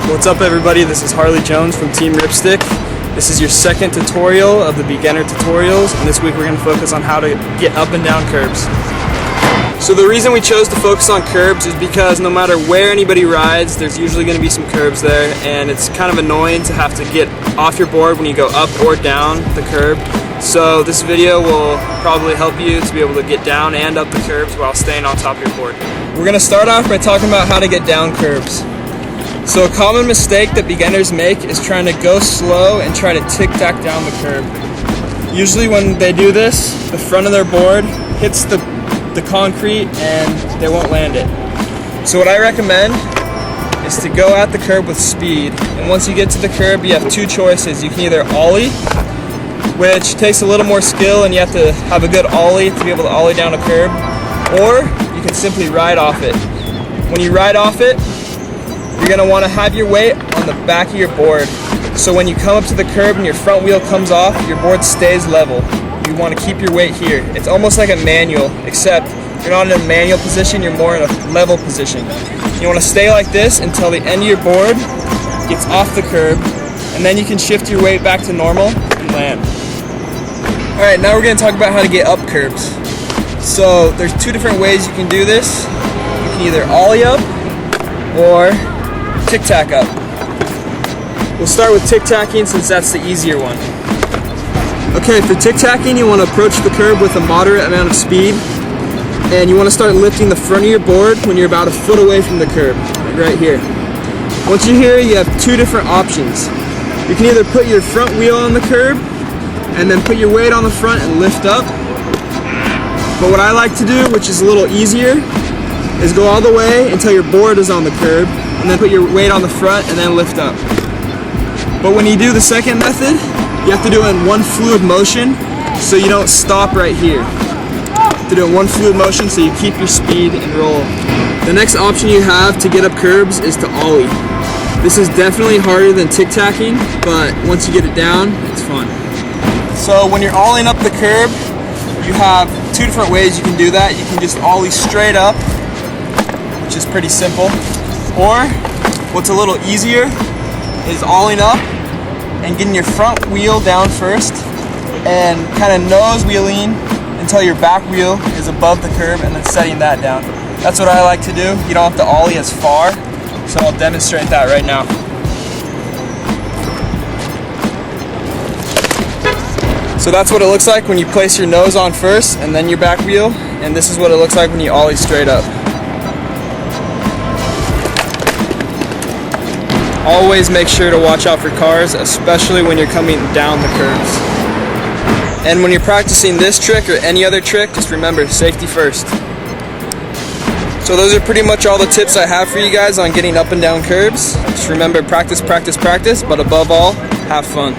What's up everybody, this is Harley Jones from Team RipStik. This is your second tutorial of the beginner tutorials, and this week we're going to focus on how to get up and down curbs. So the reason we chose to focus on curbs is because no matter where anybody rides, there's usually going to be some curbs there, and it's kind of annoying to have to get off your board when you go up or down the curb. So this video will probably help you to be able to get down and up the curbs while staying on top of your board. We're going to start off by talking about how to get down curbs. So a common mistake that beginners make is trying to go slow and try to tic-tac down the curb. Usually when they do this, the front of their board hits the concrete and they won't land it. So what I recommend is to go at the curb with speed. And once you get to the curb, you have two choices. You can either ollie, which takes a little more skill and you have to have a good ollie to be able to ollie down a curb, or you can simply ride off it. When you ride off it, you're going to want to have your weight on the back of your board. So when you come up to the curb and your front wheel comes off, your board stays level. You want to keep your weight here. It's almost like a manual, except you're not in a manual position, you're more in a level position. You want to stay like this until the end of your board gets off the curb, and then you can shift your weight back to normal and land. Alright, now we're going to talk about how to get up curbs. So there's two different ways you can do this. You can either ollie up or tic-tac up. We'll start with tic-tacking since that's the easier one. Okay, for tic-tacking you want to approach the curb with a moderate amount of speed, and you want to start lifting the front of your board when you're about a foot away from the curb, right here. Once you're here, you have two different options. You can either put your front wheel on the curb and then put your weight on the front and lift up. But what I like to do, which is a little easier, is go all the way until your board is on the curb and then put your weight on the front and then lift up. But when you do the second method, you have to do it in one fluid motion so you don't stop right here. You have to do it in one fluid motion so you keep your speed and roll. The next option you have to get up curbs is to ollie. This is definitely harder than tic-tacking, but once you get it down, it's fun. So when you're ollieing up the curb, you have two different ways you can do that. You can just ollie straight up, which is pretty simple. Or, what's a little easier is ollieing up and getting your front wheel down first and kind of nose wheeling until your back wheel is above the curb and then setting that down. That's what I like to do. You don't have to ollie as far, so I'll demonstrate that right now. So that's what it looks like when you place your nose on first and then your back wheel, and this is what it looks like when you ollie straight up. Always make sure to watch out for cars, especially when you're coming down the curbs. And when you're practicing this trick or any other trick, just remember, safety first. So those are pretty much all the tips I have for you guys on getting up and down curbs. Just remember, practice, practice, practice, but above all, have fun.